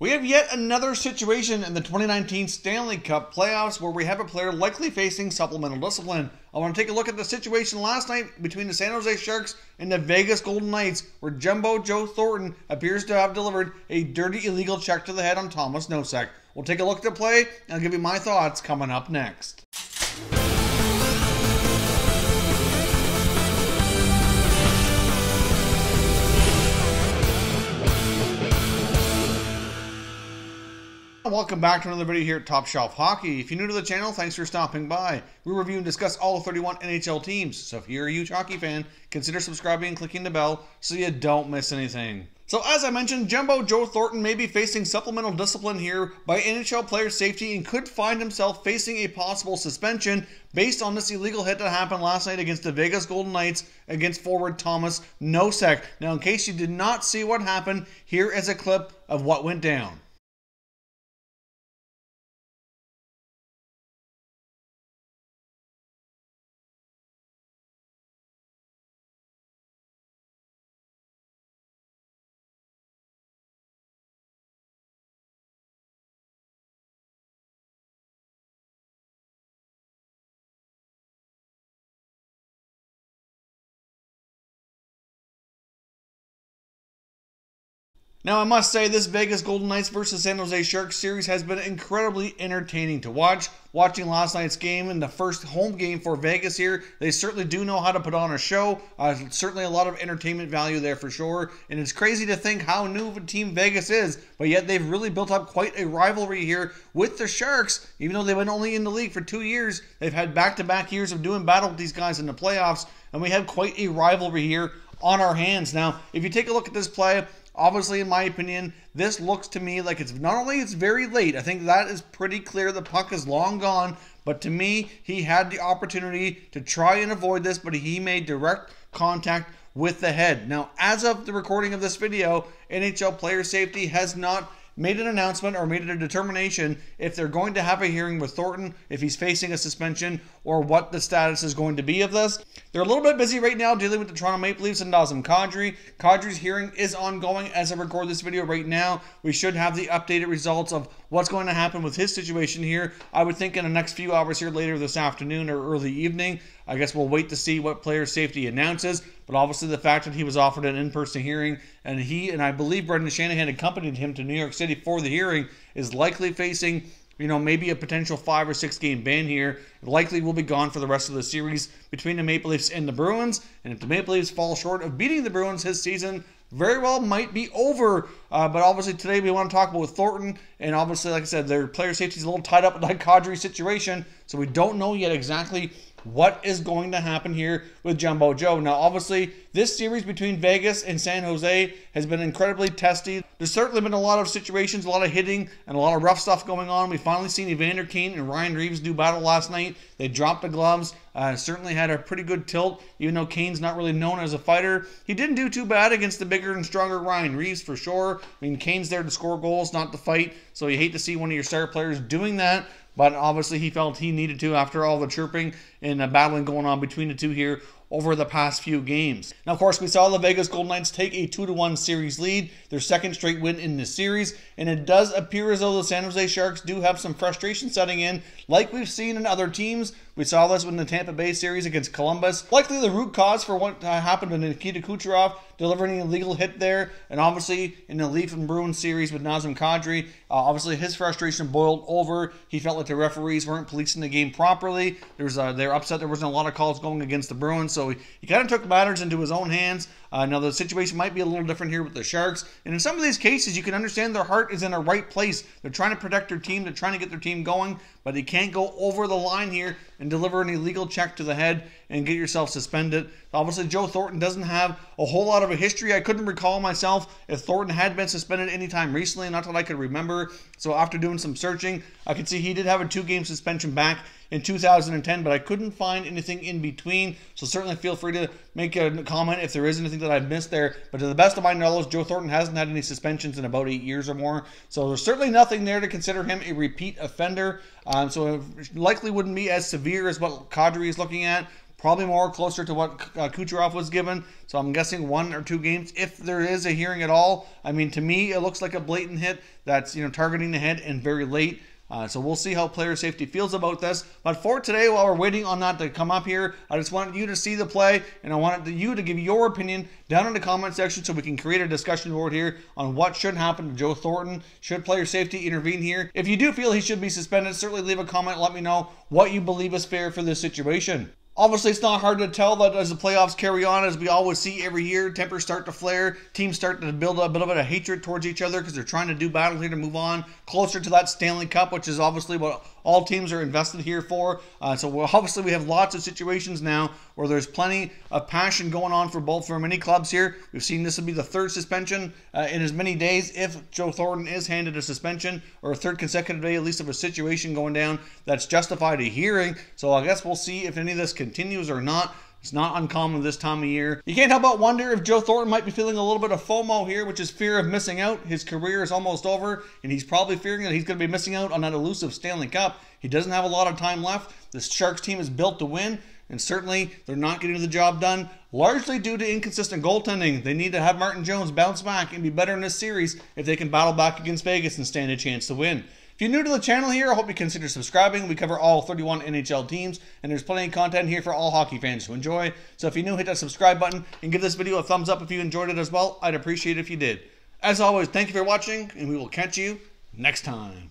We have yet another situation in the 2019 Stanley Cup playoffs where we have a player likely facing supplemental discipline. I want to take a look at the situation last night between the San Jose Sharks and the Vegas Golden Knights, where Jumbo Joe Thornton appears to have delivered a dirty illegal check to the head on Thomas Nosek. We'll take a look at the play, and I'll give you my thoughts coming up next. Welcome back to another video here at Top Shelf Hockey. If you're new to the channel, thanks for stopping by. We review and discuss all 31 NHL teams, so if you're a huge hockey fan, consider subscribing and clicking the bell so you don't miss anything. So as I mentioned, Jumbo Joe Thornton may be facing supplemental discipline here by NHL player safety and could find himself facing a possible suspension based on this illegal hit that happened last night against the Vegas Golden Knights against forward Thomas Nosek. Now, in case you did not see what happened, here is a clip of what went down. Now, I must say, this Vegas Golden Knights versus San Jose Sharks series has been incredibly entertaining to watch. Watching last night's game and the first home game for Vegas here, they certainly do know how to put on a show. Certainly a lot of entertainment value there for sure. And it's crazy to think how new of a team Vegas is, but yet they've really built up quite a rivalry here with the Sharks. Even though they've been only in the league for 2 years, they've had back-to-back years of doing battle with these guys in the playoffs, and we have quite a rivalry here on our hands. Now, if you take a look at this play, obviously, in my opinion, this looks to me like it's not only it's very late. I think that is pretty clear. The puck is long gone. But to me, he had the opportunity to try and avoid this, but he made direct contact with the head. Now, as of the recording of this video, NHL player safety has not made an announcement or made a determination if they're going to have a hearing with Thornton, if he's facing a suspension, or what the status is going to be of this. They're a little bit busy right now dealing with the Toronto Maple Leafs and Nazem Kadri. Kadri's hearing is ongoing as I record this video right now. We should have the updated results of what's going to happen with his situation here. I would think in the next few hours here later this afternoon or early evening. I guess we'll wait to see what player safety announces. But obviously the fact that he was offered an in-person hearing and he and I believe Brendan Shanahan accompanied him to New York City for the hearing is likely facing, maybe a potential 5 or 6 game ban here. Likely will be gone for the rest of the series between the Maple Leafs and the Bruins. And if the Maple Leafs fall short of beating the Bruins, his season very well might be over. But obviously today we want to talk about Thornton. And obviously, like I said, their player safety is a little tied up with that Kadri situation. So we don't know yet exactly what is going to happen here with Jumbo Joe. Now, obviously, this series between Vegas and San Jose has been incredibly testy. There's certainly been a lot of situations, a lot of hitting, and a lot of rough stuff going on. We've finally seen Evander Kane and Ryan Reaves do battle last night. They dropped the gloves. Certainly had a pretty good tilt, even though Kane's not really known as a fighter. He didn't do too bad against the bigger and stronger Ryan Reaves for sure. I mean, Kane's there to score goals, not to fight. So you hate to see one of your star players doing that. But obviously he felt he needed to after all the chirping and battling going on between the two here over the past few games. Now, of course, we saw the Vegas Golden Knights take a 2-1 series lead, their second straight win in this series, and it does appear as though the San Jose Sharks do have some frustration setting in, like we've seen in other teams. We saw this in the Tampa Bay series against Columbus. Likely the root cause for what happened to Nikita Kucherov, delivering an illegal hit there, and obviously in the Leaf and Bruins series with Nazem Kadri, obviously his frustration boiled over. He felt like the referees weren't policing the game properly. They're upset there wasn't a lot of calls going against the Bruins, so he kind of took matters into his own hands. Now, the situation might be a little different here with the Sharks. And in some of these cases, you can understand their heart is in the right place. They're trying to protect their team. They're trying to get their team going. But they can't go over the line here and deliver an illegal check to the head and get yourself suspended. Obviously, Joe Thornton doesn't have a whole lot of a history. I couldn't recall myself if Thornton had been suspended anytime recently, not that I could remember. So after doing some searching, I could see he did have a 2-game suspension back in 2010, but I couldn't find anything in between. So certainly feel free to make a comment if there is anything that I've missed there. But to the best of my knowledge, Joe Thornton hasn't had any suspensions in about 8 years or more. So there's certainly nothing there to consider him a repeat offender. So it likely wouldn't be as severe as what Kadri is looking at. Probably more closer to what Kucherov was given. So I'm guessing 1 or 2 games, if there is a hearing at all. I mean, to me, it looks like a blatant hit that's, targeting the head and very late. So we'll see how player safety feels about this. But for today, while we're waiting on that to come up here, I just wanted you to see the play, and I wanted you to give your opinion down in the comment section so we can create a discussion board here on what should happen to Joe Thornton. Should player safety intervene here? If you do feel he should be suspended, certainly leave a comment and let me know what you believe is fair for this situation. Obviously, it's not hard to tell that as the playoffs carry on, as we always see every year, tempers start to flare, teams start to build a bit of a hatred towards each other because they're trying to do battle here to move on closer to that Stanley Cup, which is obviously what all teams are invested here for. Obviously, we have lots of situations now where there's plenty of passion going on for many clubs here. We've seen this will be the 3rd suspension in as many days if Joe Thornton is handed a suspension, or a 3rd consecutive day at least of a situation going down that's justified a hearing. So I guess we'll see if any of this continues or not. It's not uncommon this time of year. You can't help but wonder if Joe Thornton might be feeling a little bit of FOMO here, which is fear of missing out. His career is almost over, and he's probably fearing that he's going to be missing out on that elusive Stanley Cup. He doesn't have a lot of time left. The Sharks team is built to win, and certainly they're not getting the job done, largely due to inconsistent goaltending. They need to have Martin Jones bounce back and be better in this series if they can battle back against Vegas and stand a chance to win. If you're new to the channel here, I hope you consider subscribing. We cover all 31 NHL teams, and there's plenty of content here for all hockey fans to enjoy. So if you're new, hit that subscribe button and give this video a thumbs up if you enjoyed it as well. I'd appreciate it if you did. As always, thank you for watching, and we will catch you next time.